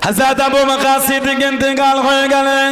হযরত আবু বকর সিদ্দিক ইন্তেকাল হয়ে গেলেন।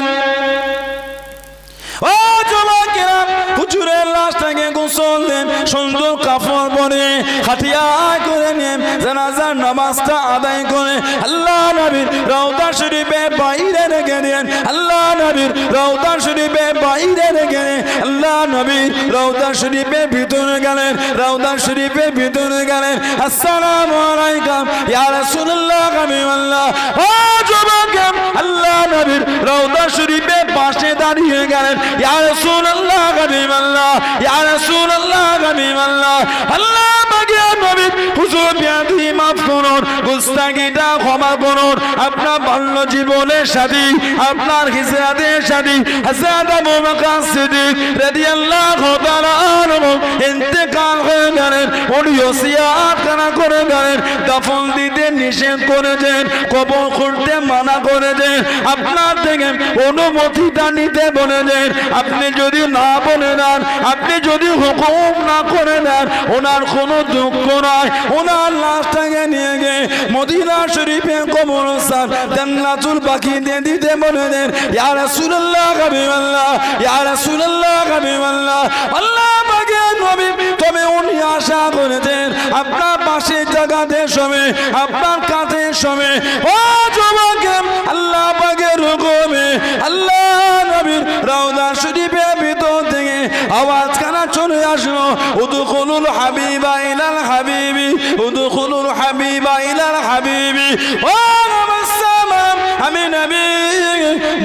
ও যুবকেরা, হুজুরের লাশটাকে গোসল দেন, সুন্দর কাপড় পরে খাটিয়া করে নিয়ে জানাজার নামাজটা আদায় করে আল্লাহ নবীর রওজা শরীফে বাইরে রেখে দেন। আল্লাহ নবীর রওজা শরীফে বাইরে রেখে দেন। আল্লাহ নবীর রওজা শরীফে ভিতরে গেলেন, রওজা শরীফে ভিতরে গেলেন। আসসালামু আলাইকুম ইয়া রাসূলুল্লাহ হাবিবাল্লাহ। ও যুবকেরা, আল্লাহ নবীর রওজা শরীফে পাশে দাঁড়িয়ে গেলেন। ইয়া রাসূলুল্লাহ হাবিবাল্লাহ, ইয়া রাসূলুল্লাহ হাবিবাল্লাহ। আল্লাহ পাকের নবী হুজুর বিয়াদি মাফ করুন, গুস্তাখিটা ক্ষমা করুন। আপনার বাল্য জীবনের সাথী, আপনার হিজরাতের সাথী হযরত আবু বকর সিদ্দিক রাদিয়াল্লাহু তাআলা আনহু ইন্তেকাল হয়ে গেলেন। উনি ওসিয়াত করে গেলেন, দাফন দিতে নিষেধ করেছেন, কবর খুঁড়তে মানা করেছেন, আপনার থেকে অনুমতিটা নিতে বলেছেন। আপনি যদি না বলে দেন, আপনি যদি হুকুম না করে দেন, ওনার কোনো দুঃখ নাই। ওনার লাশটাকে নিয়ে গিয়ে মদিনা শরীফে কবরস্থান জান্নাতুল বাকিতে দিতে বলে দেন। ইয়া রাসূলুল্লাহ হাবিবাল্লাহ, ইয়া রাসূলুল্লাহ হাবিবাল্লাহ। আল্লাহ পাকের নবী তবে উনি আশা করেছেন আপনার পাশে জায়গাতে শোবে, আপনার কাছে শোবে। ও যুবকেরা, আল্লাহ পাকের হুকুমে আল্লাহ নবীর রওজা শরীফের ভিতর থেকে আওয়াজ কানা চলে আসলো, উদখুলুল হাবিবা ইলাল হাবিবি, উদখুলুল হাবিবা ইলাল হাবিবি। ও নবসালাম, আমি নবী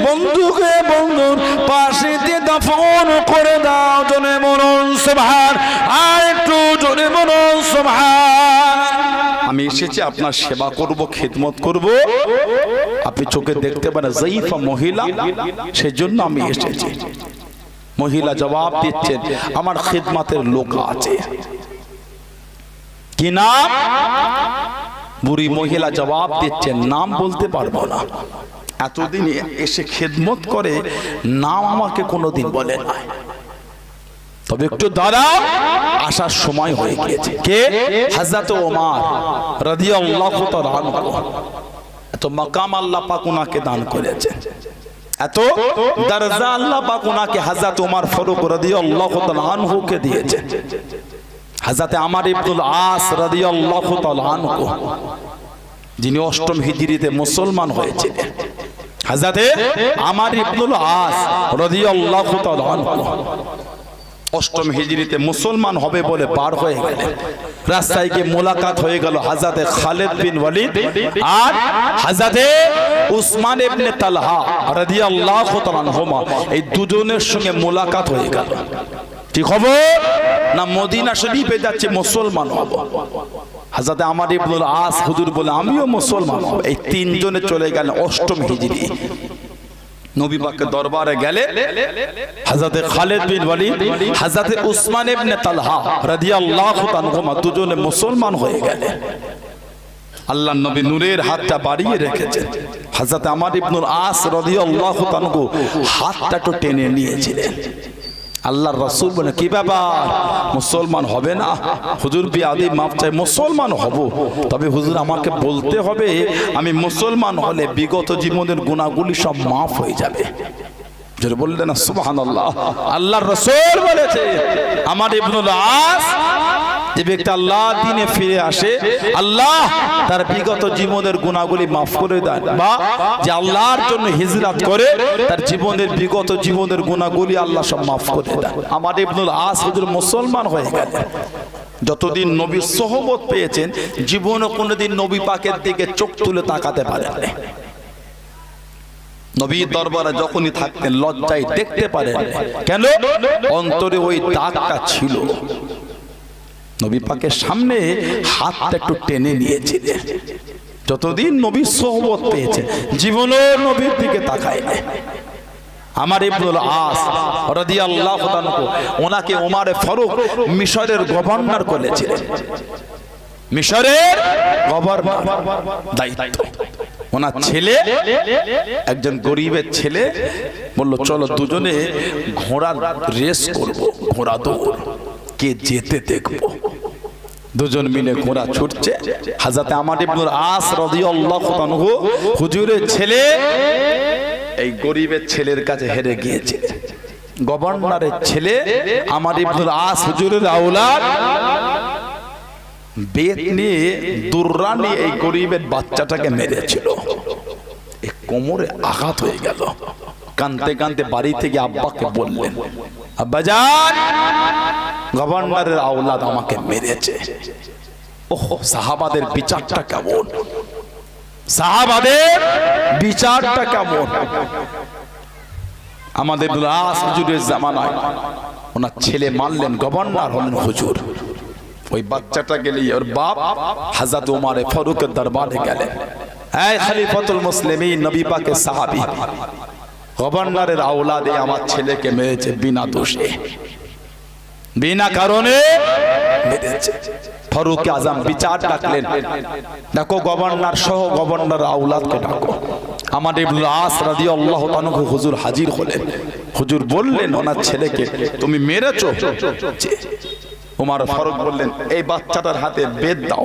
বন্ধুকে বন্ধুর পাশে দিয়ে দাফন করে দাও। জোরে বলুন সুবহান, আর একটু জোরে বলুন সুবহান। আমি এসেছি আপনার সেবা করব, খিদমত করব। আপনি চোখে দেখতে পারেন যায়ীফা মহিলা, সেজন্য আমি এসেছি। মহিলা জবাব দিচ্ছেন, আমার খিদমতের লোক আছে। কি নাম? বুড়ি মহিলা জবাব দিচ্ছেন, নাম বলতে পারবো না। এতদিন এসে খিদমত করে, নাম আমাকে কোনোদিন বলে না। তবে একটু দাঁড়াও, আসার সময় হয়ে গিয়েছে। কে? হযরত ওমর রাদিয়াল্লাহু তাআলা আনহু। এত মাকাম আল্লাহ পাক ওনাকে দান করেছেন, এত দরজা আল্লাহ পাক ওনাকে হযরত ওমর ফারুক রাদিয়াল্লাহু তাআলা আনহুকে দিয়েছেন। হযরত আমর ইবনুল আস রাদিয়াল্লাহু তাআলা আনহু, যিনি 8ম হিজরিতে মুসলমান হয়েছিলেন। হযরত আমর ইবনুল আস রাদিয়াল্লাহু তাআলা আনহু 8ম হিজরিতে মুসলমান হবে বলে বার হয়ে গেলেন। রাস্তায় গিয়ে মোলাকাত হয়ে গেল হযরত খালিদ বিন ওয়ালিদ আর হযরত উসমান ইবনে তালহা রাদিয়াল্লাহু তাআলা আনহুমা। এই দুজনের সঙ্গে মোলাকাত হয়ে গেল। ঠিক হবে না? মদিনা শরীফে যাচ্ছে, মুসলমান হব। হযরত আমর ইবনুল আস হুজুর বলে আমিও মুসলমান হব। এই তিনজনে চলে গেলেন 8ম হিজরি। নবী পাকের দরবারে গেলে হযরত খালিদ বিন ওয়ালিদ, হযরত উসমান ইবনে তালহা রাদিয়াল্লাহু তাআলা আনহুমা দুজনে মুসলমান হয়ে গেলেন। আল্লাহর নবী নূরের হাতটা বাড়িয়ে রেখেছেন। হযরত আমর ইবনুল আস রাদিয়াল্লাহু তাআলা আনহু হাতটা একটু টেনে নিয়েছিলেন। আল্লাহর রাসূল বলে, কি ব্যাপার, মুসলমান হবে না? হুজুর বিয়াদি মাফ চাই, মুসলমান হব। তবে হুজুর আমাকে বলতে হবে, আমি মুসলমান হলে বিগত জীবনের গুনাহগুলি সব মাফ হয়ে যাবে। জোরে বললেন না সুবহানাল্লাহ। আল্লাহর রাসূল বলেছে, আমর ইবনুল আস যে ব্যক্তি আল্লাহ দিনে ফিরে আসে, আল্লাহ তার বিগত জীবনের গুনাহগুলি মাফ করে দেন, বা যে আল্লাহর জন্য হিজরত করে তার জীবনের বিগত জীবনের গুনাহগুলি আল্লাহ সব মাফ করে দেন। আমর ইবনুল আস হুজুর মুসলমান হয়ে গেলেন। যতদিন নবীর সোহবত পেয়েছেন, জীবনে কোনোদিন নবী পাকের দিকে চোখ তুলে তাকাতে পারেননি। নবীর দরবারে যখনই থাকতেন লজ্জায় দেখতে পারেন। কেন? অন্তরে ওই দাগটা ছিল। নবী পাকের সামনে হাতটা একটু টেনে নিয়েছিলেন। যতদিন নবীর সোহবত পেয়েছে, জীবনে নবীর দিকে তাকায় না। আমর ইবনুল আস রাদিয়াল্লাহু তাআলা ওনাকে ওমর ফারুক মিশরের গভর্নর করেছিলেন। মিশরের গভর্নর দায়িত্ব। ওনার ছেলে, একজন গরিবের ছেলে, বলল চলো দুজনে ঘোড়ার রেস করব, ঘোড়া দৌড়, কে যেতে দেখবো। দুজন মিলে ঘোড়া ছুটছে। হযরত আমর ইবনুল আস রাদিয়াল্লাহু আনহু হুজুরের ছেলে এই গরিবের ছেলের কাছে হেরে গিয়েছে। গভর্নরের ছেলে আমর ইবনুল আস হুজুরের আওলাদ বেত নিয়ে দুররা নিয়ে এই গরিবের বাচ্চাটাকে মেরেছিল। এই কোমরে আঘাত হয়ে গেল। কাঁদতে কাঁদতে বাড়ি থেকে আব্বাকে বললেন, আব্বাজান গভর্নরের আওলাদ আমাকে মেরেছে। ওহ, সাহাবাদের বিচারটা কেমন, সাহাবাদের বিচারটা কেমন। আমাদের লাস হুজুরের জামানায় ওনার ছেলে মানলেন, গভর্নর হলেন হুজুর। ওই বাচ্চাটা গেলে ওর বাপ হযরত ওমর ফারুকের দরবারে গেলেন, এই খলিফাতুল মুসলিমিন, নবী পাকের সাহাবী, গভর্নরের আওলাদে আমার ছেলেকে মেরেছে বিনা দোষে, বিনা কারণে মেরেছে। ফারুক আজম বিচার ডাকলেন, দেখো গভর্নর সহ গভর্নর আওলাদকে ডাকো। আমর ইবনুল আস রাদিয়াল্লাহু আনহু হুজুর হাজির হলেন। হুজুর বললেন, ওনার ছেলেকে তুমি মেরেছো? ওমর ফারুক বললেন, এই বাচ্চাটার হাতে বেত দাও,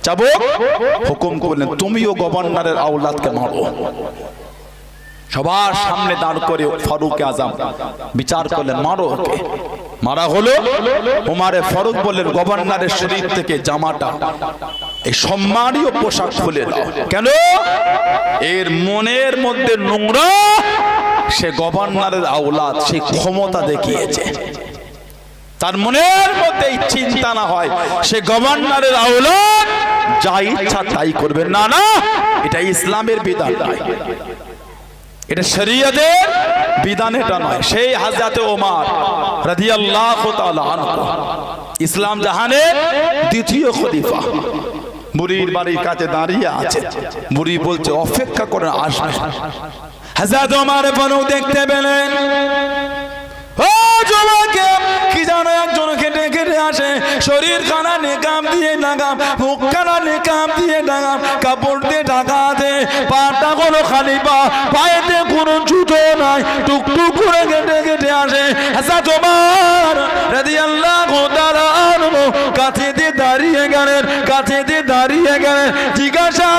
চাবুক। হুকুম করলেন, তুমিও গভর্নরের আওলাদকে মারো। সবার সামনে দাঁড় করে ফারুক আজম বিচার করলেন, মারো ওকে। মারা হলো। ওমরে ফারুক বললেন, গভর্নরের শরীর থেকে জামাটা, এই সম্মানীয় পোশাক খুলে দাও। কেন? এর মনের মধ্যে নোংরা, সে গভর্নরের আওলাদ, সেই ক্ষমতা দেখিয়েছে। তার মনের মধ্যে এই চিন্তা না হয় সে গভর্নরের আওলাদ, যা ইচ্ছা তাই করবে। না না, এটা ইসলামের বিধান নয়, এটা শরীয়তের বিধান, এটা নয়। সেই হযরত ওমর রাদিয়াল্লাহু তাআলা আনহু, ইসলাম জাহানের দ্বিতীয় খলিফা, বুড়ির বাড়ির কাছে দাঁড়িয়ে আছে। বুড়ি বলছে, অপেক্ষা করে আসবে। হযরত ওমর ফারুক দেখতে পেলেন, ও যুবকে, কি জানো একজন কেটে কেটে আসে, শরীর খানা নেকাব দিয়ে ঢাকা, মুখ খানা নেকাব দিয়ে ঢাকা, কাপড় দিয়ে ঢাকা আছে, পাটা কোনো খালি পা, পায়েতে কোনো জুতো নাই, টুকটুক করে কেটে কেটে আসে। হযরত ওমর রাদিয়াল্লাহু তাআলা আনহু কাছে দিয়ে দাঁড়িয়ে গেলেন, কাছে দিয়ে দাঁড়িয়ে গেলেন, জিজ্ঞাসা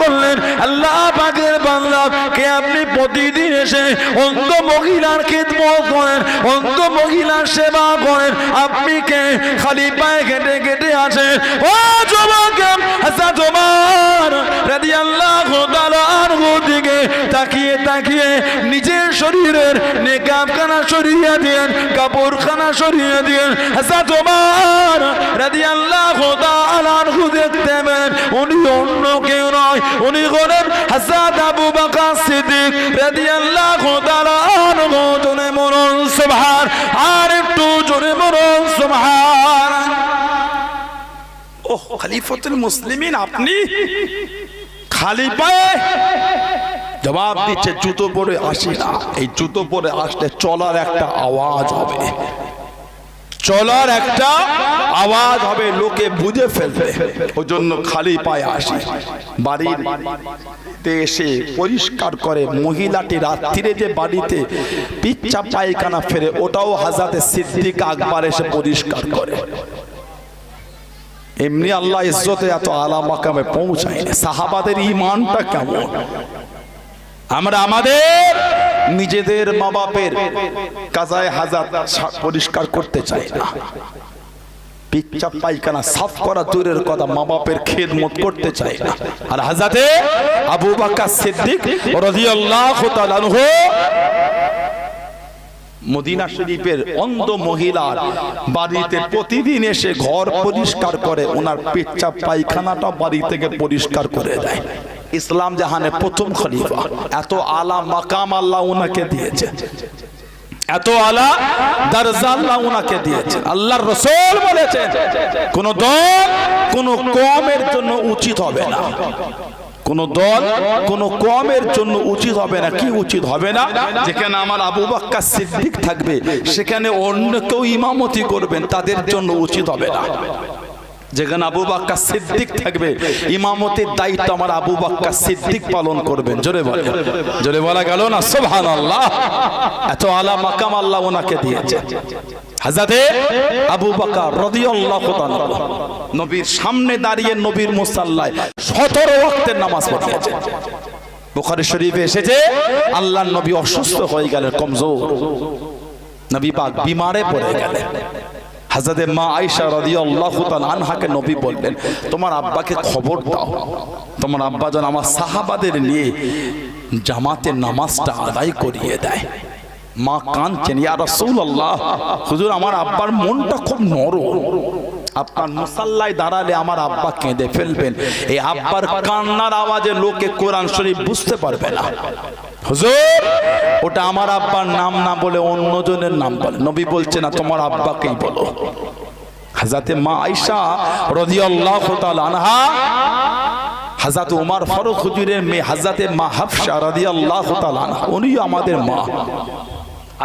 করলেন, আল্লাহ পাকের বান্দা, কে আপনি প্রতিদিন এসে অন্ধ মহিলার খিদমত করেন, অন্ধ মহিলার সেবা করেন, আপনি কে খালি পায়ে কেটে কেটে আসেন? ও যুবক, হযরত ওমর রাদিয়াল্লাহু তাআলা আনহুর দিকে তাকিয়ে তাকিয়ে নিজের শরীরের নেকাবখানা সরিয়ে দিলেন, কাপড়খানা সরিয়ে দিলেন। হযরত ওমর রাদিয়াল্লাহু তাআলা আনহু দেখতে পেলেন, উনি অন্য কেউ নয়, উনি হলেন হযরত আবু বকর সিদ্দিক রাদিয়াল্লাহু তাআলা আনহু। জোরে বলুন সুবহান, আর একটু জোরে বলুন সুবহান। ওহ, খলিফাতুল মুসলিমিন, আপনি খালি পায়ে? জবাব দিচ্ছে, জুতো পরে আসি না। এই জুতো পরে আসলে চলার একটা আওয়াজ হবে, চলার একটা আওয়াজ হবে, লোকে বুঝে ফেলবে, ওই জন্য খালি পায়ে আসি। বাড়িতে এসে পরিষ্কার করে। মহিলাটি রাত্রিরে যে বাড়িতে পিচ্চা পায়খানা ফেরে, ওটাও হযরত সিদ্দিক আকবর এসে পরিষ্কার করে। এমনি আল্লাহ ইজ্জতে এত আলা মাকামে পৌঁছায়নি। সাহাবাদের ঈমানটা কেমন! আমরা আমাদের নিজেদের মা বাপের কাজায়ে হাজাত পরিষ্কার করতে চাই না। পিচ্চা পায়খানা সাফ করা দূরের কথা, মা বাপের খেদমত করতে চাই না। আর হযরতে আবু বকর সিদ্দিক রাদিয়াল্লাহু তাআলা আনহু মদিনা শরীফের অন্ধ মহিলার বাড়িতে প্রতিদিন এসে ঘর পরিষ্কার করে, ওনার পিচ্চা পায়খানাটা বাড়ি থেকে পরিষ্কার করে দেয়। ইসলাম জাহানের প্রথম খলিফা, এত আলা মাকাম আল্লাহ ওনাকে দিয়েছে, এত আলা দরজা আল্লাহ ওনাকে দিয়েছেন। আল্লাহর রাসূল বলেছেন, কোন দল কোন কওমের জন্য উচিত হবে না, কোন দল কোন কওমের জন্য উচিত হবে না। কি উচিত হবে না? যেখানে আমার আবু বকর সিদ্দিক থাকবে, সেখানে অন্য কেউ ইমামতি করবেন, তাদের জন্য উচিত হবে না। যেখানে আবু বকর সিদ্দিক থাকবে, ইমামতির দায়িত্ব আমার আবু বকর সিদ্দিক পালন করবেন। জোরে বলে, জোরে বলা গেল না সুবহানাল্লাহ। এত আলা মাকাম আল্লাহ ওনাকে দিয়েছে। হযরতে আবু বকর রাদিয়াল্লাহু তাআলা নবীর সামনে দাঁড়িয়ে নবীর মুসাল্লায় 17 ওয়াক্তের নামাজ পড়িয়েছেন। বুখারী শরীফে এসেছে আল্লাহর নবী অসুস্থ হয়ে গেলেন, কমজোর, নবী পাক বিমারে পড়ে গেলেন। হযরতে মা আয়েশা রাদিয়াল্লাহু তাআলা আনহাকে নবী বললেন, তোমার আব্বাকে খবর দাও, তোমার আব্বা যেন আমার সাহাবাদের নিয়ে জামাতের নামাজটা আদায় করিয়ে দেয়। মা কাঁদছেন, ইয়া রাসূলুল্লাহ, হুজুর আমার আব্বার মনটা খুব নরম, আপনার মুসাল্লায় দাঁড়ালে আমার আব্বা কেঁদে ফেলবেন, এই আব্বার কান্নার আওয়াজে লোকে কোরআন শরীফ বুঝতে পারবে না। হুজুর ওটা আমার আব্বার নাম না বলে অন্যজনের নাম বলে। নবী বলছে না, তোমার আব্বাকেই বলো। হযরতে মা আয়েশা রাদিয়াল্লাহু তাআলা আনহা হযরত ওমর ফারুক হুজুরের মেয়ে হযরতে মা হাফসা রাদিয়াল্লাহু তাআলা আনহা, উনিও আমাদের মা।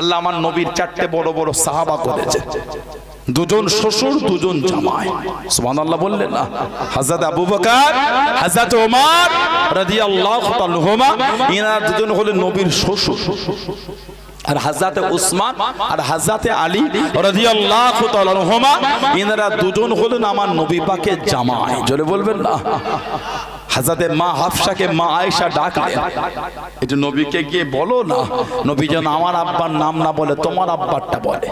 আল্লাহ আমার নবীর 4টে বড় বড় সাহাবা করেছে, দুজন শ্বশুর দুজন জামাই। সুবহানাল্লাহ বললেন না? হযরত আবু বকর, হযরত ওমর রাদিয়াল্লাহু তাআলা আনহুমা, ইনারা দুজন হলেন নবীর শ্বশুর, আর হযরত উসমান আর হযরত আলী রাদিয়াল্লাহু তাআলা আনহুমা, ইনারা দুজন হলেন আমার নবী পাকের জামাই। জোরে বলবেন না? হযরতে মা হাফসাকে মা আয়েশা ডাকলেন, এটা নবীকে গিয়ে বলো না, নবী যেন আমার আব্বার নাম না বলে তোমার আব্বারটা বলে।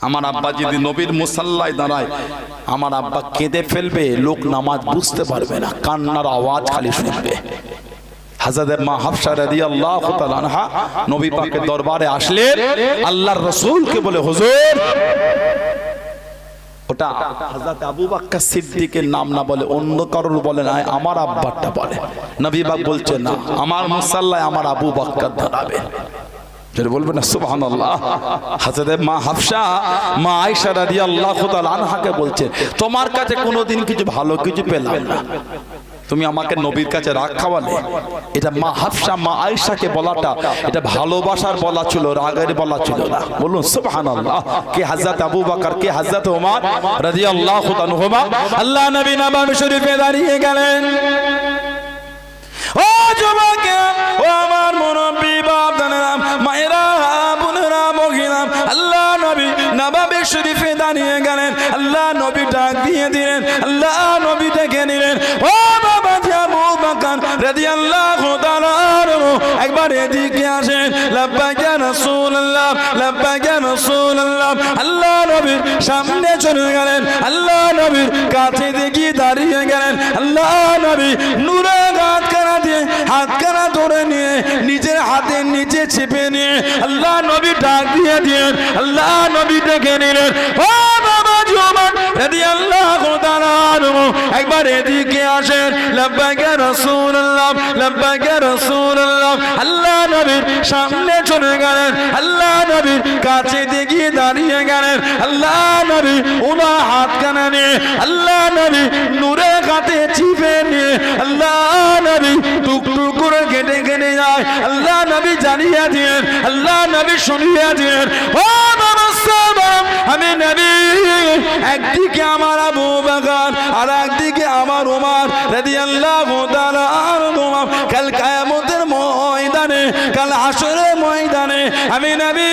আমার আব্বা যদি নবীর মুসাল্লায় দাঁড়ায়, আমার আব্বা কেঁদে ফেলবে, লোক নামাজ বুঝতে পারবে না, কান্নার আওয়াজ খালি শুনবে। হযরত মা হাফসা রাদিয়াল্লাহু তাআলা আনহা নবী পাকের দরবারে আসলেন, আল্লাহর রাসূলকে বলে, হুজুর ওটা হযরত আবু বকর সিদ্দিকের নাম না বলে অন্য কারোর বলে না, আমার আব্বারটা বলে। নবী পাক বলছেন না, আমার মুসাল্লায় আমার আবু বকর দাঁড়াবে। যেটা বলবেন না সুবহানাল্লাহ। হযরত মা হাফসা মা আয়েশা রাদিয়াল্লাহু তাআলা আনহাকে বলছে, তোমার কাছে কোনোদিন কিছু ভালো কিছু পেলাম না, তুমি আমাকে নবীর কাছে রাগ খাওয়ালে। এটা মা হাফসা মা আয়েশাকে বলাটা এটা ভালোবাসার বলা ছিল, রাগের বলা ছিল না। বলুন সুবহানাল্লাহ। কে হযরত আবু বকর, কে হযরত ওমর রাদিয়াল্লাহু তাআলা আনহুমা। আল্লাহ নবী নববী শরীফে দাঁড়িয়ে গেলেন। ও যুবক, ও আমার মুরব্বি বাপ দানেরা, মায়েরা, বোনেরা, মহিলা, আল্লাহ নবী নববী শরীফে দাঁড়িয়ে গেলেন। আল্লাহ নবী ডাক দিয়ে দিলেন, আল্লাহ নবী ডেকে নিলেন, ও বাবা আবু বকর রাদিয়াল্লাহু তাআলা আনহু, একবার এদিকে আসেন। লাব্বাইক ইয়া রাসূলুল্লাহ, লাব্বাইক ইয়া রাসূলুল্লাহ। আল্লাহ নবীর সামনে চলে গেলেন, আল্লাহ নবীর কাছে গিয়ে দাঁড়িয়ে গেলেন। আল্লাহ নবী নূরের হাতখানা ধরে নিয়ে নিজের হাতের নিচে চেপে নিয়ে আল্লাহ নবী ডাক দিয়ে দিলেন, আল্লাহ নবী ডেকে নিলেন, ও বাবা ওমর রাদিয়াল্লাহু তাআলা আনহু, একবার এদিকে আসেন। লাব্বাইক ইয়া রাসূলুল্লাহ, লাব্বাইক ইয়া রাসূলুল্লাহ। আল্লাহ নবীর সামনে চলে গেলেন, আল্লাহ নবীর কাছে গিয়ে দাঁড়িয়ে গেলেন। আল্লাহ নবী ওনার হাতখানা নিয়ে আল্লাহ নবী নূরের হাতে চিপে নিয়ে আল্লাহ নবী টুকটুক করে কেটে কেটে যায়। আল্লাহ নবী জানিয়ে দিলেন, আল্লাহ নবী শুনিয়ে দিলেন, ও বাবা সাহাবা, আমি নবী, একদিকে আমার আবু বকর আর একদিকে আমার ওমর রাদিয়াল্লাহু তাআলা আনহু, কাল কিয়ামতের ময়দানে, কাল হাসরের ময়দানে আমি নবী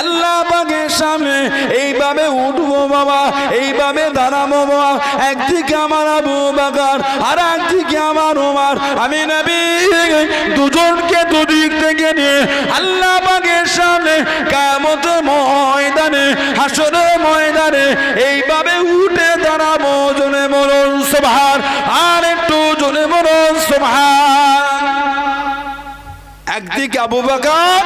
আল্লাহ পাকের সামনে এইভাবে উঠবো বাবা, এইভাবে দাঁড়াবো বাবা। একদিকে আমার আবু বকর আর একদিকে আমার ওমর, আমি নবী দুজনকে দুদিক থেকে নিয়ে আল্লাহ পাকের সামনে কিয়ামতের ময়দানে, হাসরের ময়দানে এইভাবে উঠে দাঁড়াবো। জোরে বলুন সুবহান, আর একটু জোরে বলুন সুবহান। একদিকে আবু বকর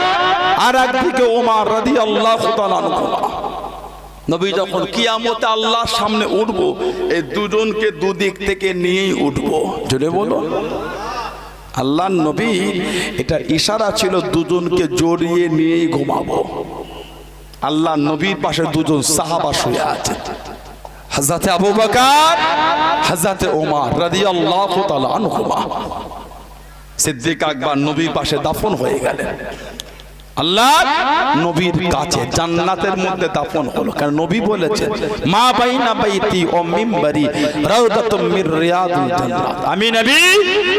আর একদিকে ওমর রাদিয়াল্লাহু তাআলা আনহু। নবী যখন কিয়ামতে আল্লাহর সামনে উঠবো, এই দুজনকে দুদিক থেকে নিয়েই উঠবো। জোরে বলো। আল্লাহ নবী এটা ইশারা ছিল, দুজনকে জড়িয়ে নিয়েই ঘুমাবো। আল্লাহ নবীর পাশে দুজন সাহাবা শুয়ে আছে, হযরত আবু বকর, হযরত ওমর রাদিয়াল্লাহু তাআলা আনহুমা। সিদ্দিক আকবর নবীর পাশে দাফন হয়ে গেলেন। আল্লাহ নবীর কাছে জান্নাতের মধ্যে দাফন হলো, কারণ নবী বলেছেন মা বাইনা বাইতি ও মিম্বরি রাউদাতুম মির রিয়াদিল জান্নাত। আমি নবী,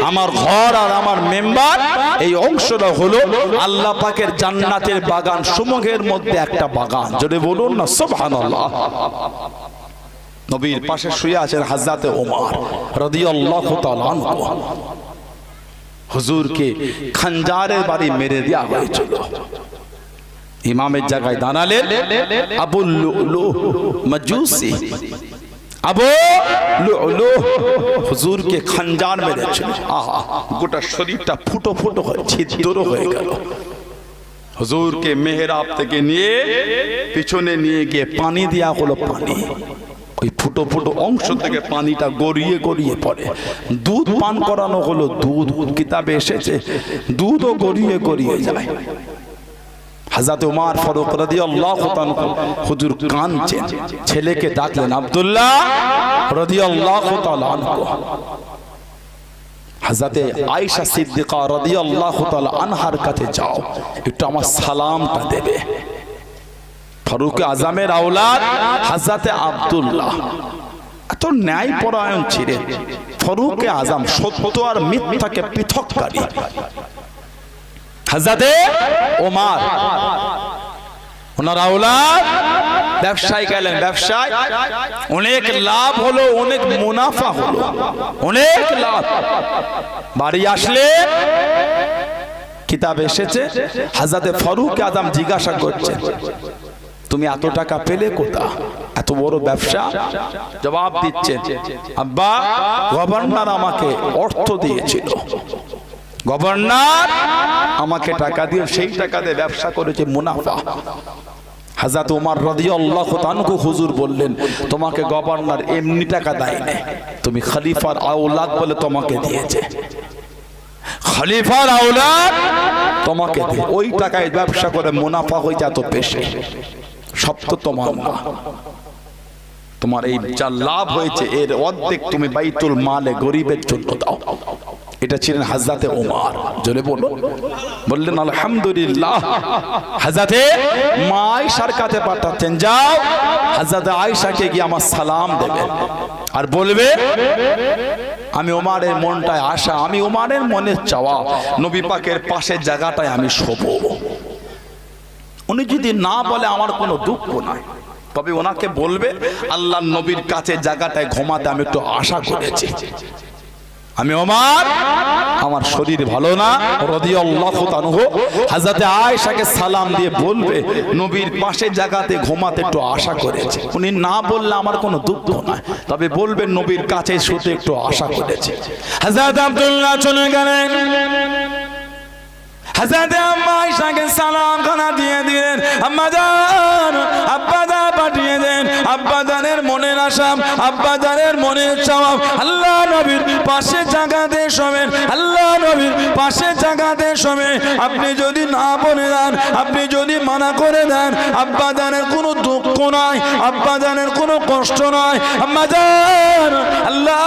আমার ঘর আর আমার মেম্বার এই অংশটা হলো আল্লাহ পাকের জান্নাতের বাগান সমূহের মধ্যে একটা বাগান। জোরে বলুন না সুবহানাল্লাহ। নবীর পাশে শুয়ে আছেন হযরতে ওমর রাদিয়াল্লাহু তাআলা আনহু। হুজুরকে খঞ্জারের বাড়ি মেরে দেওয়া হয়েছিল। ইমামের জায়গায় দাঁড়ালেন আবু লুলু মাজুসি। আবু লুলু হুজুরকে খঞ্জার মেরেছিল। আহা, গোটা শরীরটা ফুটো ফুটো হয়ে ছিদ্র হয়ে গেল। হুজুরকে মেহরাব থেকে নিয়ে পিছনে নিয়ে গিয়ে পানি দেওয়া হলো। পানি ওই ফুটো ফুটো অংশ থেকে পানিটা গড়িয়ে গড়িয়ে পড়ে। দুধ পান করানো হলো। দুধ কিতাবে এসেছে দুধও গড়িয়ে গড়িয়ে যায়। হযরত ওমর ফারুক রাদিয়াল্লাহু তাআলা হুজুর কাঁদছেন। ছেলেকে ডাকলেন আব্দুল্লাহ রাদিয়াল্লাহু তাআলা আনহু। হযরতে আয়েশা সিদ্দিকা রাদিয়াল্লাহু তাআলা আনহার কাছে যাও, একটু আমার সালামটা দেবে। ফারুক আজমের আওলাদ হযরতে আব্দুল্লাহ এত ন্যায়পরায়ণ ছিলেন। ফারুক আজম সত্য আর মিথ্যাকে পৃথককারী। হযরতে ওমর ওনার আওলাদ ব্যবসায় গেলেন। ব্যবসায় অনেক লাভ হলো, অনেক মুনাফা হলো, অনেক লাভ। বাড়ি আসলে কিতাব এসেছে হযরতে ফারুক আজম জিজ্ঞাসা করছেন তুমি এত টাকা পেলে কোথা, এত বড় ব্যবসা? জবাব দিচ্ছেন আব্বা গভর্নর আমাকে অর্থ দিয়েছিল, গভর্নর আমাকে টাকা দিয়ে সেই টাকা দিয়ে ব্যবসা করেছে মুনাফা। হযরত ওমর রাদিয়াল্লাহু তাআলা হুজুর বললেন তোমাকে গভর্নর এমনি টাকা দেয়নি, তুমি খলিফার আওলাদ বলে তোমাকে দিয়েছে। খলিফার আওলাদ তোমাকে দিয়ে ওই টাকায় ব্যবসা করে মুনাফা হয়ে এত বেশি। সব তো তোমার না, তোমার এই যা লাভ হয়েছে এর অর্ধেক তুমি বাইতুল মালে গরিবের জন্য দাও। এটা ছিলেন হযরতে ওমর। জোরে বলুন, বললেন আলহামদুলিল্লাহ। হযরতে মা আয়েশার কাছে পাঠাচ্ছেন যাও হযরতে আয়েশাকে গিয়ে আমার সালাম দেবে আর বলবে আমি ওমরের মনটায় আশা, আমি ওমরের মনে চাওয়া নবী পাকের পাশের জায়গাটায় আমি শোবো। উনি যদি না বলে আমার কোনো দুঃখ নাই, তবে ওনাকে বলবে আল্লাহর নবীর কাছে জায়গাটায় ঘুমাতে আমি একটু আশা করেছি। আমি ওমর আমার শরীর ভালো না রাদিয়াল্লাহু তাআলা হযরতে আয়েশাকে সালাম দিয়ে বলবে নবীর পাশে জায়গাতে ঘুমাতে একটু আশা করেছে। উনি না বললে আমার কোনো দুঃখ নাই, তবে বলবেন নবীর কাছে শুতে একটু আশা করেছে। হযরত আব্দুল্লাহ চলে গেলেন। হযরতে আম্মা আয়েশাকে সালাম খানা দিয়ে দিলেন। আম্মা জান আব্বা জান পাঠিয়ে দেন। আব্বা জানের মনের আশা, আব্বা জানের মনের চাওয়া আল্লাহ নবীর পাশে জায়গাতে শোবেন, আল্লাহ নবীর পাশে জায়গাতে শোবে। আপনি যদি না বলে দেন, আপনি যদি মানা করে দেন, আব্বা জানের কোনো দুঃখ নাই, আব্বা জানের কোনো কষ্ট নাই। আম্মা জান আল্লাহ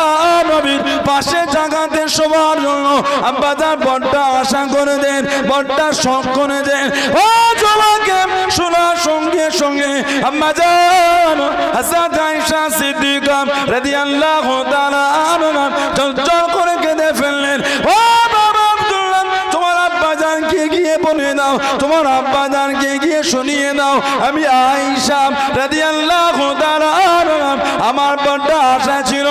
নবীর পাশে জায়গাতে শোবার জন্য আব্বা জান বড্ড আশা করে দেন, বড্ড শখ করে দেন। ও জওয়াকে শোনার সঙ্গে সঙ্গে আম্মা জান হযরত আয়েশা সিদ্দিকা রাদিয়াল্লাহু তাআলা আনহা চঞ্চল করে কেঁদে ফেললেন। ও বাবা আব্দুল্লাহ তোমার আব্বা জানকে গিয়ে বলে দাও, তোমার আব্বা জানকে গিয়ে শুনিয়ে দাও আমি আয়েশা রাদিয়াল্লাহু তাআলা আনহা আমার বড্ড আশা ছিল,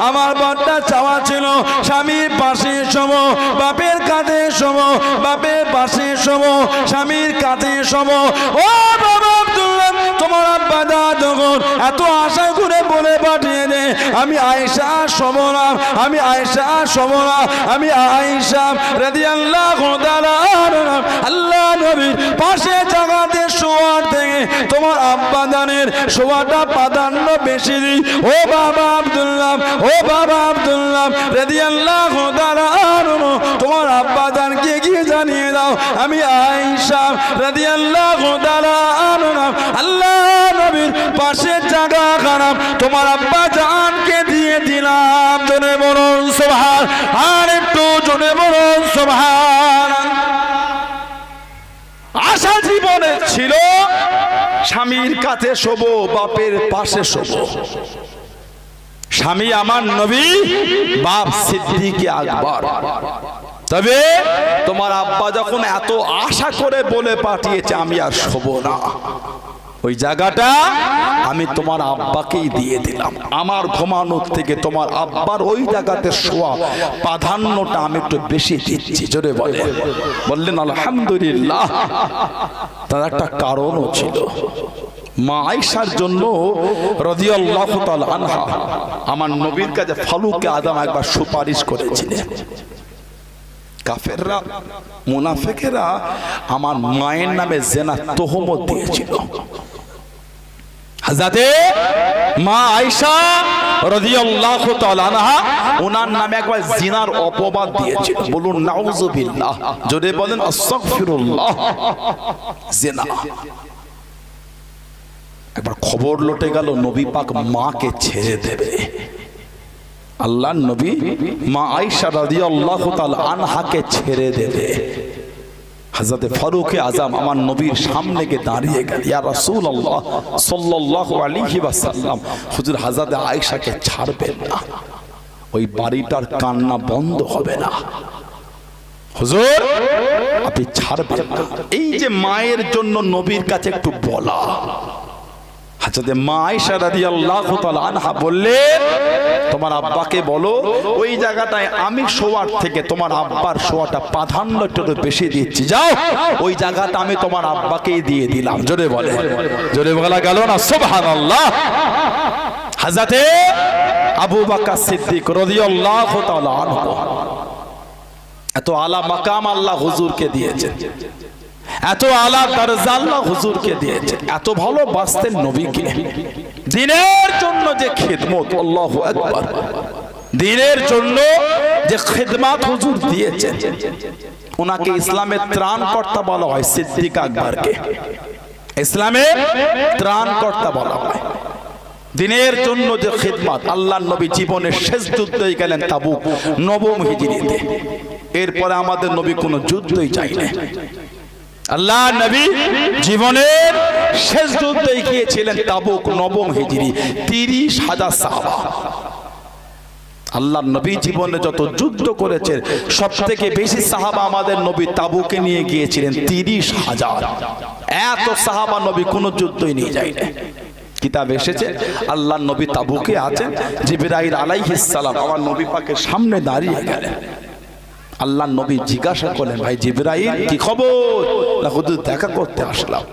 আমার বড্ড চাওয়া ছিল স্বামীর পাশে শোবো, বাপের কাঁধে শোবো, বাপের পাশে শোবো, স্বামীর কাঁধে শোবো। ও বাবা আব্দুল্লাহ তোমার আব্বা দা যখন এত আশা করে বলে পাঠিয়ে দে আমি আয়েশা শোবো না, আমি আয়েশা শোবো না, আমি আয়েশা রাদিয়াল্লাহু তাআলা আনহা আল্লাহ নবীর পাশে জায়গাতে শোয়ার থেকে তোমার আব্বা জানের শোয়াটা প্রাধান্য বেশি দিই। ও বাবা আব্দুল্লাহ, ও বাবা আব্দুল্লাহ রাদিয়াল্লাহু তাআলা আনহু তোমার আব্বা জানকে গিয়ে জানিয়ে দাও আমি আয়েশা রাদিয়াল্লাহু তাআলা আনহা আল্লাহ নবীর পাশে জায়গা খারাপ তোমার আব্বা জানকে দিয়ে দিলাম। জোরে বলুন সুবহান, আর একটু জোরে বলুন সুবহান। আশা ছিল স্বামীর কাছে শোবো, বাপের পাশে শোবো। স্বামী আমার নবী, বাপ সিদ্দিক আকবর। তবে তোমার আব্বা যখন এত আশা করে বলে পাঠিয়েছে আমি আর শোবো না, ওই জায়গাটা আমি তোমার আব্বাকেই দিয়ে দিলাম। আমার ঘুমানোর থেকে তোমার আব্বার ওই জায়গাতে শোয়া প্রাধান্যটা আমি একটু বেশি দিচ্ছি। জোরে বললেন আলহামদুলিল্লাহ। তার একটা কারণও ছিল। মা আয়েশার জন্য রাদিয়াল্লাহু তাআলা আনহা আমার নবীর কাছে ফারুকে আযম একবার সুপারিশ করেছিলেন। কাফেররা, মুনাফিকেরা আমার মায়ের নামে জিনা তোহমত দিয়েছিল। হযরতে মা আয়েশা রাদিয়াল্লাহু তাআলা আনহা ওনার নামে একবার জিনার অপবাদ দিয়েছিল। বলুন নাউযুবিল্লাহ, জোরে বলেন আস্তাগফিরুল্লাহ। জিনা একবার খবর লটে গেল, নবী পাক মাকে ছেড়ে দেবে। আল্লাহর নবী মা আয়েশা রাদিয়াল্লাহু তাআলা আনহাকে ছেড়ে দেবে। হযরতে ফারুকে আযম আমার নবীর সামনে গিয়ে দাঁড়িয়ে গেল, ইয়া রাসূলুল্লাহ সাল্লাল্লাহু আলাইহি ওয়াসাল্লাম, হুজুর হযরতে আয়েশাকে ছাড়বেন না, ওই বাড়িটার কান্না বন্ধ হবে না, হুজুর আপনি ছাড়বেন না। এই যে মায়ের জন্য নবীর কাছে একটু বলা। হযরতে মা আয়েশা রাদিয়াল্লাহু তাআলা আনহা বললেন, তোমার আব্বাকে বলো ওই জায়গাটায় আমি শোয়ার থেকে তোমার আব্বার শোয়াটা প্রাধান্য একটু বেশি দিচ্ছি, যাও ওই জায়গাটা আমি তোমার আব্বাকেই দিয়ে দিলাম। জোরে বলে, জোরে বলা গেল না সুবহানাল্লাহ। হযরতে আবু বকর সিদ্দিক রাদিয়াল্লাহু তাআলা আনহু, এত আলা মাকাম আল্লাহ হুজুরকে দিয়েছেন, এত আলা দরজা আল্লাহ হুজুরকে দিয়েছেন, এত ভালোবাসতেন নবীকে। দ্বীনের জন্য যে খিদমত, আল্লাহু আকবার, দ্বীনের জন্য যে খিদমত হুজুর দিয়েছেন, ওনাকে ইসলামের ত্রাণকর্তা বলা হয়। সিদ্দিক আকবরকে ইসলামের ত্রাণকর্তা বলা হয়। দ্বীনের জন্য যে খিদমত, আল্লাহর নবী জীবনের শেষ যুদ্ধে গেলেন তাবুক, নবম হিজরিতে। এরপরে আমাদের নবী কোনো যুদ্ধই যায়নি। আল্লাহ নবী জীবনের শেষ যুদ্ধে গিয়েছিলেন তাবুক, নবম হিজরি, 30,000 সাহাবা। আল্লাহ নবী জীবনে যত যুদ্ধ করেছেন সব থেকে বেশি সাহাবা আমাদের নবী তাবুকে নিয়ে গিয়েছিলেন, 30,000। এত সাহাবা নবী কোনো যুদ্ধই নিয়ে যায়নি। কিতাব এসেছে আল্লাহ নবী তাবুকে আছেন, জিবরাইল আলাইহিস সালাম আমার নবী পাকের সামনে দাঁড়িয়ে গেলেন। আল্লাহ নবী জিজ্ঞাসা করলেন, ভাই জিবরাইল কি খবর? না হুজুর দেখা করতে আসলাম।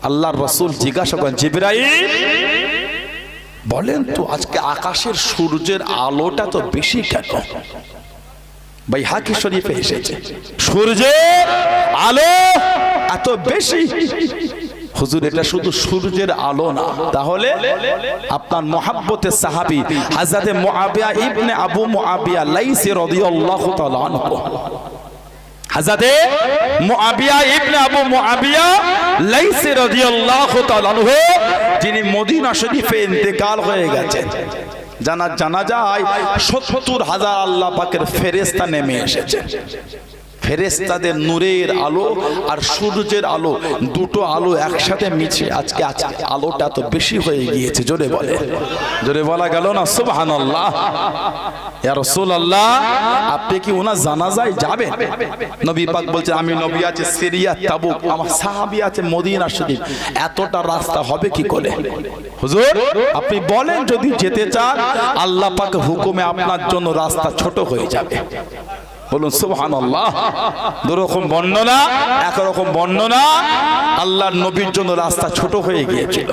আল্লাহর রাসূল জিজ্ঞাসা করেন, জিবরাইল বলেন তো আজকে আকাশের সূর্যের আলোটা তো বেশি কেন? বাইহাকি শরীফে এসেছে সূর্যের আলো এত বেশি। হুজুর এটা শুধু সূর্যের আলো না, তাহলে আপনার মুহাব্বতের সাহাবী হযরতে মুআবিয়া ইবনে আবু মুআবিয়া লাইসি রাদিয়াল্লাহু তাআলা আনহু, হযরতে মুআবিয়া ইবনে আবু মুআবিয়া লাইসি রাদিয়াল্লাহু তাআলা আনহু, যিনি মদিনা শরীফে ইন্তেকাল হয়ে গেছেন। জানা যায় 70,000 আল্লাহ পাকের ফেরেশতা নেমে এসেছে। ফেরেশতাদের নূরের আলো আর সূর্যের আলো, দুটো আলো একসাথে মিশে আজকে আলোটা তো বেশি হয়ে গিয়েছে। জোরে বলে, জোরে বলা গেল না সুবহানাল্লাহ। ইয়া রাসূলুল্লাহ আপনি কি ওনার জানাজায় যাবেন? নবী পাক বলছেন, আমি নবী আছে সিরিয়া তাবুক, আমার সাহাবী আছে মদিনা শরীফ, এতটা রাস্তা হবে কি করে? হুজুর আপনি বলেন যদি যেতে চান আল্লাহ পাকের হুকুমে আপনার জন্য রাস্তা ছোট হয়ে যাবে। বলুন সুবহানাল্লাহ। দুরকম বর্ণনা, একরকম বর্ণনা, আল্লাহর নবীর জন্য রাস্তা ছোট হয়ে গিয়েছিল।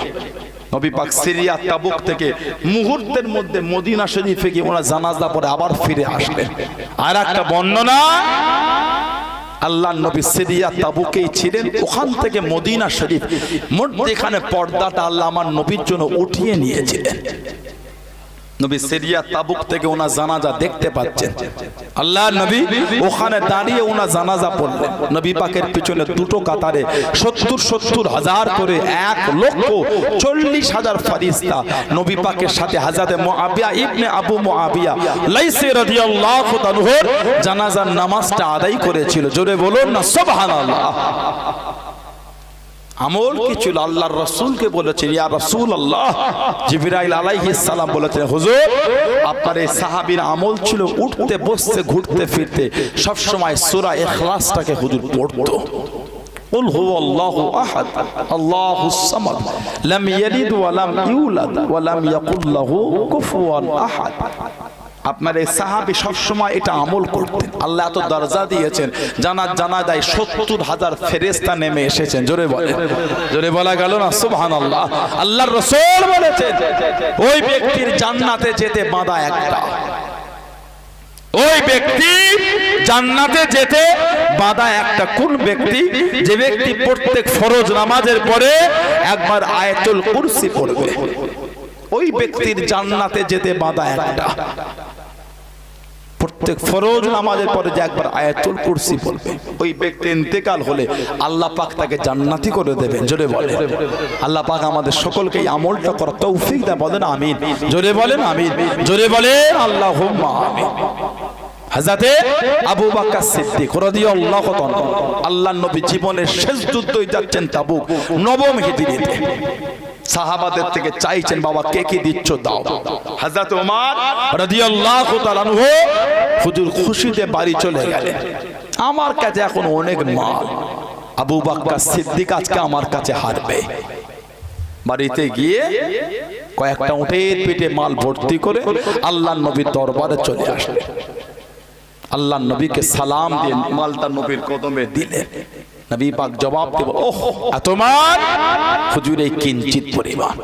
নবী পাক সিরিয়া তাবুক থেকে মুহূর্তের মধ্যে মদিনা শরীফে গিয়ে ওনার জানাজা পরে আবার ফিরে আসলেন। আর একটা বর্ণনা, আল্লাহর নবী সিরিয়া তাবুকেই ছিলেন, ওখান থেকে মদিনা শরীফ মধ্যখানে পর্দাটা আল্লাহ আমার নবীর জন্য উঠিয়ে নিয়েছিলেন। নবী সিরিয়া তাবুক থেকে ওনার জানাজা দেখতে পাচ্ছেন। আল্লাহর নবী ওখানে দাঁড়িয়ে ওনার জানাজা পড়লেন। নবী পাকের পিছনে দুটো কাতারে 70,000 করে 1,40,000 ফেরেশতা নবী পাকের সাথে হযরতে মুআবিয়া ইবনে আবু মুআবিয়া লাইসি রাদিয়াল্লাহু তাআলার জানাজার নামাজটা আদায় করেছিল। জোরে বলুন না সুবহানাল্লাহ। আমল কি ছিল? আল্লাহর রাসূলকে বলেছেন, ইয়া রাসূলুল্লাহ, জিবরাইল আলাইহিস সালাম বলেছেন, হুজুর আপনার এই সাহাবীর আমল ছিল উঠতে বসতে ঘুরতে ফিরতে সব সময় সূরা ইখলাসটাকে হুজুর পড়তো। কুল হুয়াল্লাহু আহাদ আল্লাহুস সামাদ লাম ইয়ালিদ ওয়া লাম ইউলাদ ওয়া লাম ইয়াকুল লাহু কুফুয়ান আহাদ। আপনার এই সাহাবী সব সময় এটা আমল করতেন। আল্লাহ এত দরজা দিয়েছেন, জানা যায় ৭০,০০০ ফেরেশতা নেমে এসেছেন। জোরে বলে, জোরে বলা গেল না সুবহানাল্লাহ। আল্লাহর রাসূল বলেছেন ওই ব্যক্তির জান্নাতে যেতে বাঁধা একটা, ওই ব্যক্তি জান্নাতে যেতে বাঁধা একটা। কোন ব্যক্তি? যে ব্যক্তি প্রত্যেক ফরজ নামাজের পরে একবার আয়াতুল কুরসি পড়বে, ওই ব্যক্তির জান্নাতে যেতে বাঁধা একটা। প্রত্যেক ফরজ নামাজের পরে যে একবার আয়াতুল কুরসি পড়বে, ওই ব্যক্তি ইন্তেকাল হলে আল্লাহ পাক তাকে জান্নাতি করে দেবেন। জোরে বলেন, আল্লাহ পাক আমাদের সকলকে এই আমলটা করার তৌফিক দেন। বলেন আমিন। জোরে বলেন আমিন। জোরে বলেন আল্লাহুম্মা আমিন। হযরতে আবু বকর সিদ্দিক রাদিয়াল্লাহু তাআলা, আল্লাহর নবী জীবনের শেষ যুদ্ধই যাচ্ছেন তাবুক, নবম হিজরিতে। সাহাবাদের থেকে চাইছেন, বাবা কে কি দিচ্ছ দাও। হযরত ওমর রাদিয়াল্লাহু তাআলা আনহু হুজুর খুশিতে বাড়ি চলে গেলেন। আমার কাছে এখন অনেক মাল, আবু বকর সিদ্দিক আজকে আমার কাছে হারবে। বাড়িতে গিয়ে কয়েকটা উটের পিঠে মাল ভর্তি করে আল্লাহর নবীর দরবারে চলে আসলেন। আল্লাহর নবীকে সালাম দিয়ে মালটা নবীর কদমে দিলেন। নবী পাক জবাব দেব, ওহ এত মাল? হুজুর এই কিঞ্চিত পরিমাণ।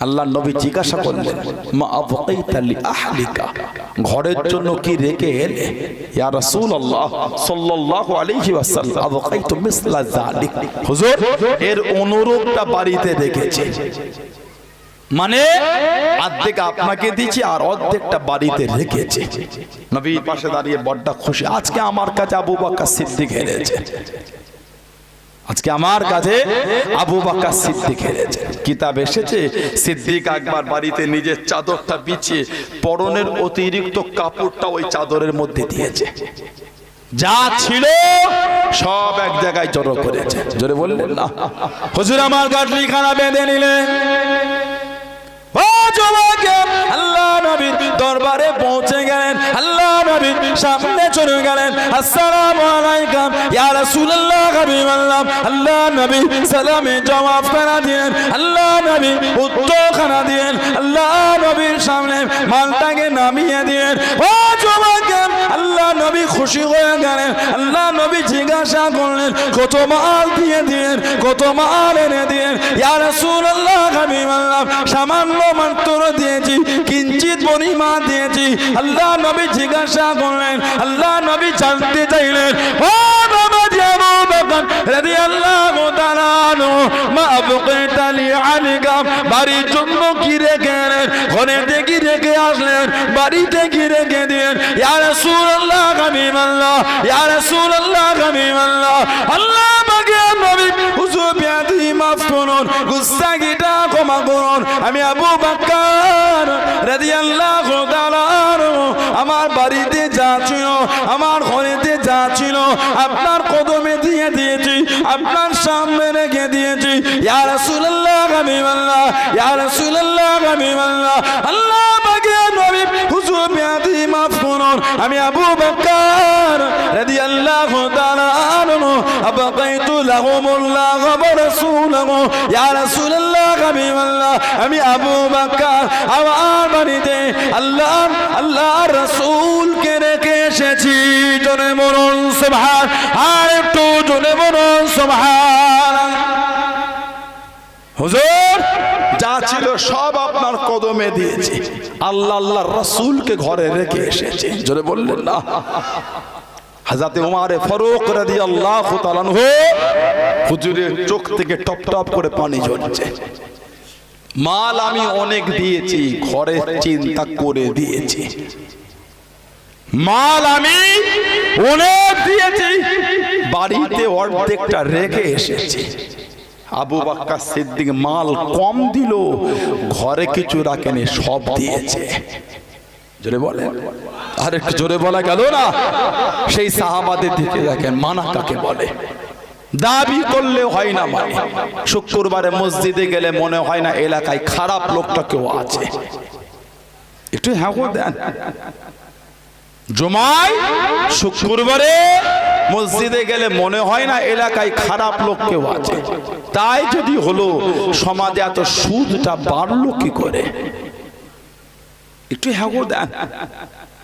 আল্লাহর নবী জিজ্ঞাসা করলেন, মা আবকাইতা লি আহলিকা, ঘরের জন্য কি রেখে এলে? ইয়া রাসূলুল্লাহ সাল্লাল্লাহু আলাইহি ওয়াসাল্লাম, আবকাইতু মিসলা যালিক, হুজুর এর অনুরূপটা বাড়িতে রেখেছি। মানে অর্ধেক আপনাকে দিয়েছি আর অর্ধেকটা বাড়িতে রেখেছি। নবীর পাশে দাঁড়িয়ে বড্ড খুশি, আজকে আমার কাছে আবু বকর সিদ্দিক হেরেছে, আজকে আমার কাছে আবু বকর সিদ্দিক হেরেছে। কিতাব এসেছে সিদ্দিক একবার বাড়িতে নিজের চাদরটা বিছিয়ে পরনের অতিরিক্ত কাপড়টা ওই চাদরের মধ্যে দিয়েছে, যা ছিল সব এক জায়গায় জড়ো করেছে। জোরে বললেন না? হুজুর আমার গাটলিখানা বেঁধে নিলেন। আল্লাহ নবীর দরবারে পৌঁছে গেলেন, আল্লাহ নবীর সামনে চলে গেলেন। আসসালামু আলাইকুম ইয়া রাসূলুল্লাহ, হাবিবাল্লাহ। আল্লাহ নবী সালামে জবাব খানা দিলেন, আল্লাহ নবী উত্তর খানা দিলেন। আল্লাহ নবীর সামনে মালটাকে নামিয়ে দিলেন। ও যুবক, আল্লাহ নবী খুশি হয়ে গেলেন। আল্লাহ নবী জিজ্ঞাসা করলেন, কত মাল দিয়ে দিলেন, কত মাল এনে দিলেন? ইয়া রাসূলুল্লাহ, হাবিবাল্লাহ, সামান্য মাত্র দিয়েছি, কিঞ্চিত পরিমাণ দিয়েছি। আল্লাহ নবী জিজ্ঞাসা করলেন, আল্লাহ নবী জানতে চাইলেন, ও বাবাজি আবু বকর রাদিয়াল্লাহু তাআলা আনহু, মা আবকাইতা লি আলিকা, বাড়ির জন্য কি রেখে এলেন? ঘরেতে কি রেখে আসলেন? বাড়িতে কি রেখে দিলেন? ইয়া রাসূলুল্লাহ, হাবিবাল্লাহ, ইয়া রাসূলুল্লাহ, হাবিবাল্লাহ। আল্লাহ পাকে নবী হুজুর বিয়াদি মাফ করুন, গুস্তাখিটা ক্ষমা করুন। আমি আবু বকর রাদিয়াল্লাহু তাআলা আনহু আমার বাড়িতে যা ছিল, আমার ঘরেতে যা ছিল আপনার কদমে দিয়ে দিয়েছি, আপনার সামনে রেখে দিয়েছি। ইয়া রাসূলুল্লাহ, হাবিবাল্লাহ, ইয়া রাসূলুল্লাহ, হাবিবাল্লাহ। আল্লাহ পাকে নবী হুজুর বিয়াদি মাফ করুন। আমি আবু বকর রাদিয়াল্লাহু তাআলা আনহু আবকাইতু লাহুমুল্লাহ ওয়া রাসূলুহু, ইয়া রাসূলুল্লাহ, হাবিবাল্লাহ। আমি আবু বকর আমার বাড়িতে আল্লাহর রাসূলকে রেখে এসেছি। জোরে বলুন সুবহান, আর একটু জোরে বলুন সুবহান। হুজুর যা ছিল সব আপনার কদমে দিয়েছি, আল্লাহর রাসূলকে ঘরে রেখে এসেছি। জোরে বললেন না? হযরত ওমর ফারুক রাদিয়াল্লাহু তাআলা আনহু, হুজুরের চোখ থেকে টপ টপ করে পানি ঝরছে। মাল আমি অনেক দিয়েছি, ঘরে চিন্তা করে দিয়েছি। মাল আমি অনেক দিয়েছি, বাড়িতে অর্ধেকটা রেখে এসেছি। আবু বকর সিদ্দিক মাল কম দিল, ঘরে কিছু রাখেনি, সব দিয়েছে। জোরে বলে, আর একটু জোরে বলা গেল না? সেই সাহাবাদের দিকে দেখেন, মানা কাকে বলে? দাবি করলে হয় না। মানে শুক্রবারে মসজিদে গেলে মনে হয় না এলাকায় খারাপ লোকটা কেউ আছে, একটু হ্যাঁ দেন। জুমায় শুক্রবারে মসজিদে গেলে মনে হয় না এলাকায় খারাপ লোক কেউ আছে। তাই যদি হলো সমাজে এত সুদটা বাড়লো কি করে, একটু হ্যাঁ দেন।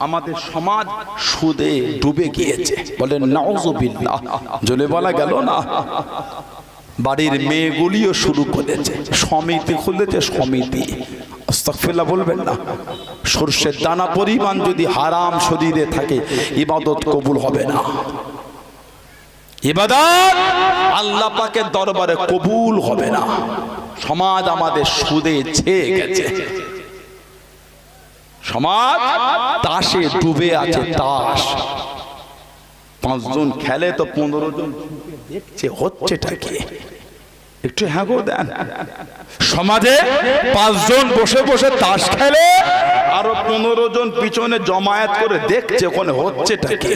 আমাদের সমাজ সুদে ডুবে গিয়েছে, বলেন নাউজুবিল্লাহ। জলে বলা গেল না। বাড়ির মেয়েগুলিও শুরু করেছে, সমিতি খুলেছে, সমিতি। আস্তাগফিরুল্লাহ বলবেন না। সরষের দানা পরিমাণ যদি হারাম শরীরে থাকে, ইবাদত কবুল হবে না। ইবাদত আল্লাহ পাকের দরবারে কবুল হবে না। সমাজ আমাদের সুদে ছেয়ে গেছে, সমাজ তাসে ডুবে আছে। তাস 5 জন খেলে তো 15 জন দেখছে, হচ্ছেটা কি, একটু হ্যাঁ গো দেন। সমাজে 5 জন বসে বসে তাস খেলে, আরো 15 জন পিছনে জমায়েত করে দেখছে ওখানে হচ্ছেটা কি।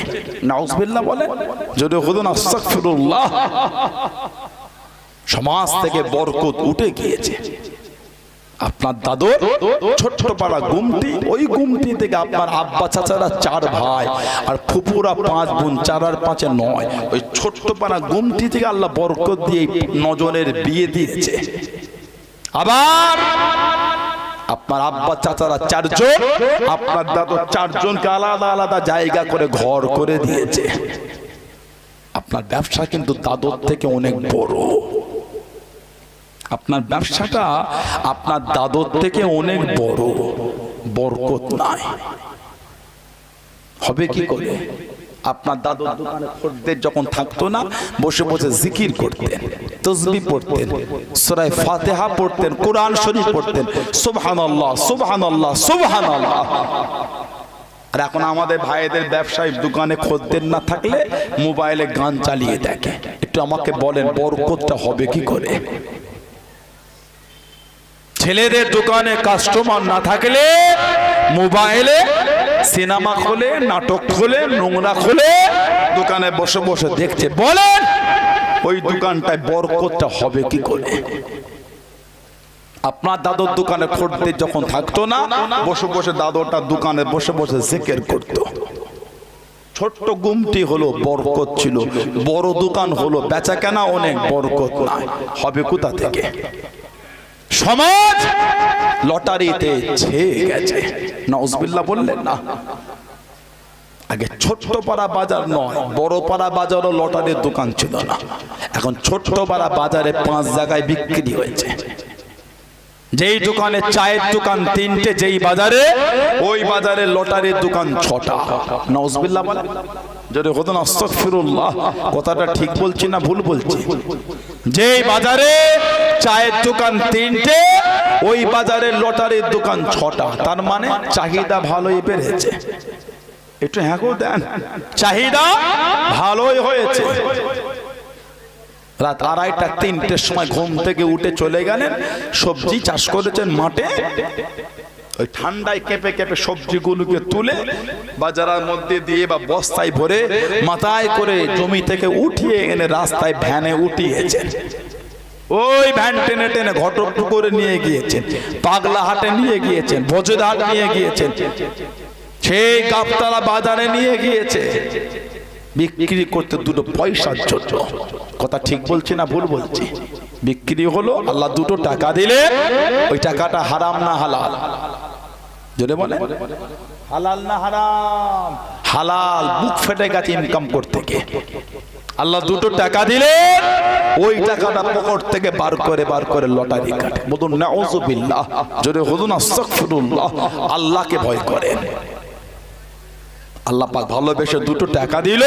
নাউজুবিল্লাহ বলে, যদি বলুন আস্তাগফিরুল্লাহ। সমাজ থেকে বরকত উঠে গিয়েছে। আপনার দাদু ছোট্ট পাড়া গুমটি, ওই গুমটি থেকে আপনার আব্বা চাচারা 4 ভাই আর ফুপুরা 5 বোন, 4 আর 5 9। ওই ছোট্ট পাড়া গুমটি থেকে আল্লাহ বরকত দিয়ে 9 জনের বিয়ে দিয়েছে। আবার আপনার আব্বা চাচারা 4 জন, আপনার দাদু 4 জনকে আলাদা আলাদা জায়গা করে ঘর করে দিয়েছে। আপনার ব্যবসা কিন্তু দাদুর থেকে অনেক বড়। আপনার ব্যবসাটা আপনার দাদুর থেকে অনেক বড়, বরকত নাই। হবে কি করে? আপনার দাদুর দোকানে খদ্দের যখন থাকতো না, বসে বসে জিকির করতেন, তাসবিহ পড়তেন, সূরা ফাতিহা পড়তেন, কোরআন শরীফ পড়তেন, সুবহানাল্লাহ সুবহানাল্লাহ সুবহানাল্লাহ। আর এখন আমাদের ভাইদের ব্যবসায়ী দোকানে খদ্দের না থাকলে মোবাইলে গান চালিয়ে দেখে। একটু আমাকে বলেন বরকতটা হবে কি করে? ছেলেদের দোকানে কাস্টমার না থাকলে মোবাইলে সিনেমা খোলে, নাটক খোলে, নোংরা খোলে, দোকানে বসে বসে দেখছে। বলেন ওই দোকানটায় বরকতটা হবে কি করে? আপনার দাদুর দোকানে খদ্দের যখন থাকতো না, বসে বসে দাদুটা দোকানে বসে বসে জিকির করতো। ছোট্ট গুমটি হলো বরকত ছিল, বড় দোকান হলো বেচা কেনা অনেক বরকত নাই। হবে কোথা থেকে? সমাজ লটারিতে ছেয়ে গেছে। নাউজুবিল্লাহ বললেন না। আগে ছোট্ট পাড়া বাজার নয়, বড় পাড়া বাজারও লটারির দোকান ছিল না। এখন ছোট্ট পাড়া বাজারে 5 জায়গায় বিক্রি হয়েছে। যেই দোকানে চায়ের দোকান 3টে, যেই বাজারে, ওই বাজারে লটারির দোকান 6টা। নাউজুবিল্লাহ বলেন, যদি হতো না আস্তাগফিরুল্লাহ। কথাটা ঠিক বলছি না ভুল বলছি? যেই বাজারে চায়ের দোকান 3টে, ওই বাজারে লটারির দোকান 6টা। তার মানে চাহিদা ভালোই বেড়েছে। একটু হ্যাঁ গো দেন। চাহিদা ভালোই হয়েছে। রাত 2:30 3টের সময় ঘুম থেকে উঠে চলে গেলেন, সবজি চাষ করেছেন মাঠে। ওই ঠান্ডায় কেঁপে কেঁপে সবজিগুলোকে তুলে বাজারের মধ্যে দিয়ে বা বস্তায় ভরে মাথায় করে জমি থেকে উঠিয়ে এনে রাস্তায় ভ্যানে উঠিয়েছেন। ওই ভ্যান টেনে টেনে ঘটকটু করে নিয়ে গিয়েছেন, পাগলা হাটে নিয়ে গিয়েছেন, ভোজেরহাট নিয়ে গিয়েছেন, সেই গাবতলা বাজারে নিয়ে গিয়েছে বিক্রি করতে 2 পয়সার জন্য। কথা ঠিক বলছি না ভুল বলছি? বিক্রি হলো, আল্লাহ 2 টাকা দিলে, ওই টাকাটা হারাম না হালাল? জোরে বলে, হালাল না হারাম? হালাল। বুক ফেটে গেছে ইনকাম করতে গিয়ে। আল্লাহ 2 টাকা দিলে, ওই টাকাটা পকেট থেকে বার করে লটারি কাটে। বলুন নাউজুবিল্লাহ। জোরে বলুন আস্তাগফিরুল্লাহ। আল্লাহকে ভয় করেন। আল্লাহ পাক ভালোবেসে 2 টাকা দিল,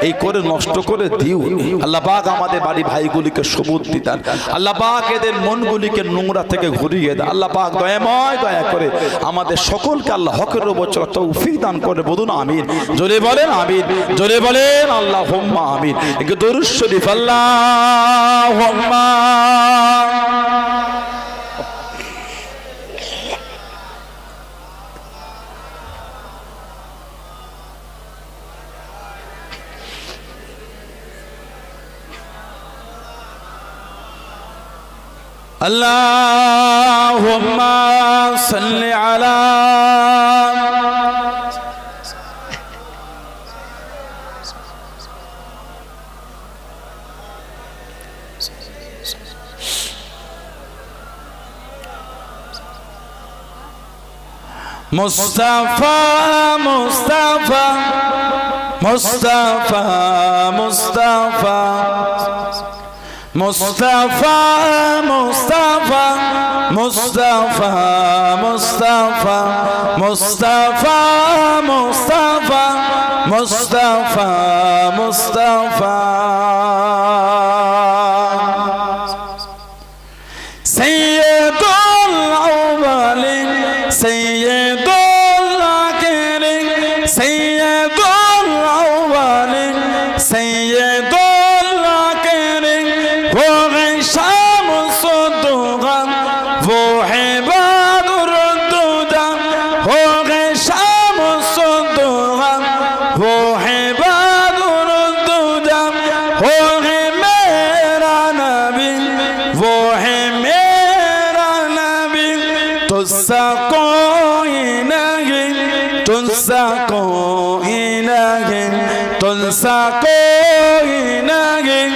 এই করে নষ্ট করে দিও। আল্লাহ পাক আমাদের বাড়ি ভাইগুলিকে সুবুদ্ধি দেন। আল্লাহ পাক এদের মনগুলিকে নোংরা থেকে ঘুরিয়ে দেন। আল্লাহ পাক দয়াময় দয়া করে আমাদের সকলকে আল্লাহ হকের উপর চলার তৌফিক দান করে। বলুন আমিন। জোরে বলেন আমিন। জোরে বলেন আল্লাহুম্মা আমিন। একটু দরুদ শরীফ আল্লাহুম্মা। আল্লাহুম্মা সাল্লি আলা মুস্তাফা মুস্তাফা মুস্তাফা মুস্তাফা মুস্তাফা মুস্তাফা মুস্তাফা মুস্তাফা মুস্তাফা মুস্তাফা মুস্তাফা মুস্তাফা সাইয়্যিদুল আউয়ালিন সাইয়্যিদুল আখিরিন সাইয়্যিদুল আউয়ালিন সাইয়্যিদুল আখিরিন वो है शामुद्दौला वो है बदरुद्दौला वो है शामुद्दौला वो है बदरुद्दौला वो है मेरा नबी वो है मेरा नबी तुझसा कोई नहीं तुझसा कोई नहीं तुझसा कोई नहीं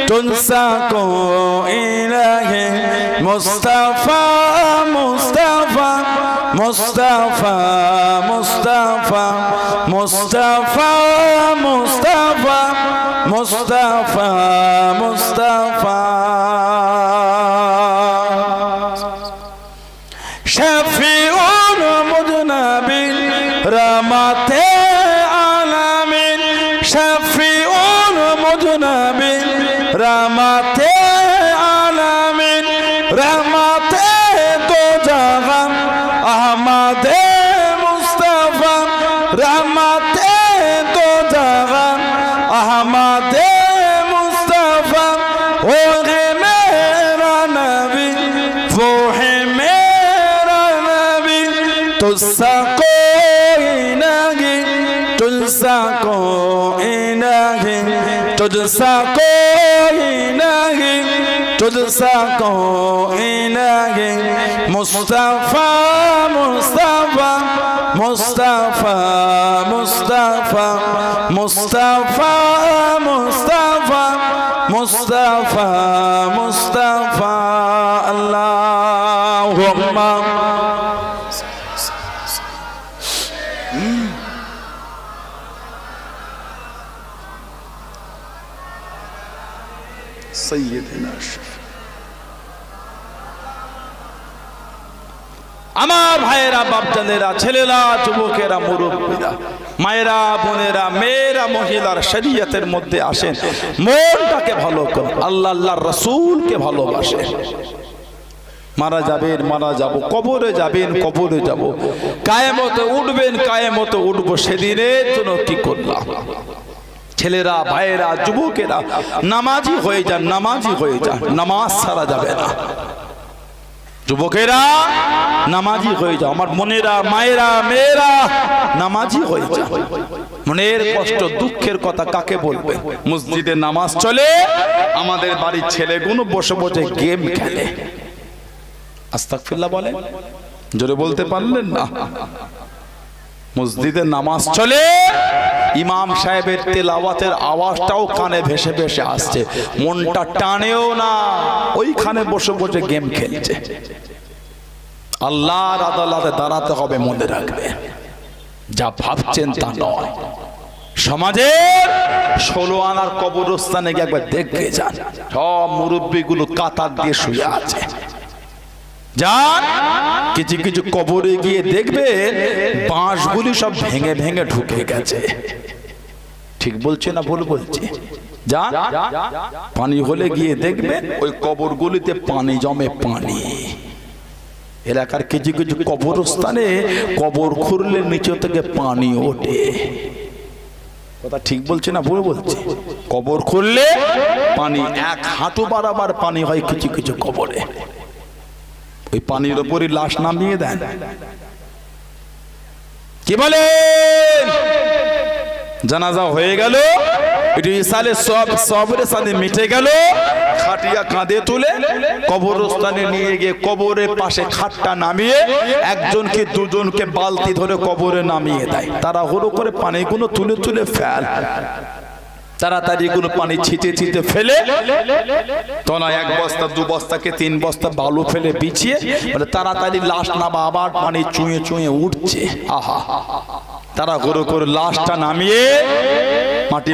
तुझसा कोई नहीं मुस्तफा मुस्तफा मुस्तफा मुस्तफा मुस्तफा मुस्तफा मुस्तफा मुस्तफा शफीउल मुज़नबिन रहमते आलमीन शफीउल मुज़नबिन रहमते आलमीन रहमते दो जहां अहमदे मुस्तफा रहमते दो जहां अहमदे मुस्तफा वो है मेरा नबी वो है मेरा नबी तुझसा कोई नहीं तुझसा कोई नहीं तुझसा कोई नहीं तुझसा कोई नहीं मुस्तफा मुस्तफा मुस्तफा मुस्तफा मुस्तफा मुस्तफा मुस्तफा मुस्तफा अल्लाहुम्मा सैयदना আমার ভাইয়েরা বাপজানেরা ছেলেরা যুবকেরা মুরব্বীরা মায়েরা বোনেরা মেয়েরা মহিলার শরীয়তের মধ্যে আসেন মনটাকে ভালো করুন আল্লাহ আল্লাহর রাসূলকে ভালোবাসেন মারা যাবেন মারা যাব কবরে যাবেন কবরে যাব কিয়ামতে উঠবেন কিয়ামতে উঠব সেদিনের জন্য কি করলাম ছেলেরা ভাইয়েরা যুবকেরা নামাজি হয়ে যান নামাজি হয়ে যান নামাজ ছাড়া যাবে না যুবকেরা নামাজি হয়ে যাও আমার বোনেরা মায়েরা মেয়েরা নামাজি হয়ে যাও মনের কষ্ট দুঃখের কথা কাকে বলবে মসজিদে নামাজ চলে আমাদের বাড়ির ছেলেগুলো বসে বসে গেম খেলে আস্তাগফিরুল্লাহ বলে জোরে বলতে পারলেন না মসজিদে নামাজ চলে ইমাম সাহেবের তেলাওয়াতের আওয়াজটাও কানে ভেসে ভেসে আসছে মনটা টানেও না ওইখানে বসে বসে গেম খেলছে আল্লাহর আদালতে দাঁড়াতে হবে মনে রাখবে যা ভাবছেন তা নয় সমাজের 16 আনার কবরস্থানে গিয়ে একবার দেখে যান সব মুরব্বীগুলো কাতার দিয়ে শুয়ে আছে যান কিছু কিছু কবরে গিয়ে দেখবে বাঁশগুলি সব ভেঙে ভেঙে ঢুকে গেছে ঠিক বলছে না ভুল বলছে যান পানি হলে গিয়ে দেখবে ওই কবরগুলিতে পানি জমে পানি এলাকার কিছু কিছু কবরস্থানে কবর খুঁড়লে নিচে থেকে পানি ওঠে কথা ঠিক বলছে না ভুল বলছে কবর খুঁড়লে পানি এক হাঁটু বরাবর পানি হয় কিছু কিছু কবরে ওই পানির উপরই লাশ নামিয়ে দেন কি বলেন জানাজা হয়ে গেল একটু ইসালে সবরের সাথে মিটে গেল। খাটিয়া কাঁধে তুলে কবরস্থানে নিয়ে গিয়ে কবরের পাশে খাটটা নামিয়ে একজনকে দুজনকে বালতি ধরে কবরে নামিয়ে দেয়। তারা হলো করে পানিগুলো তুলে তুলে ফেল, তাড়াতাড়ি কোনো পানি ছিটে ছিটে ফেলে তো না, 1 বস্তা 2 বস্তাকে 3 বস্তা বালু ফেলে বিছিয়ে বলে তাড়াতাড়ি লাশ নামা, আবার পানি চুঁয়ে চুঁয়ে উঠছে। আহা, তারা করে লাশটা নামিয়ে মাটি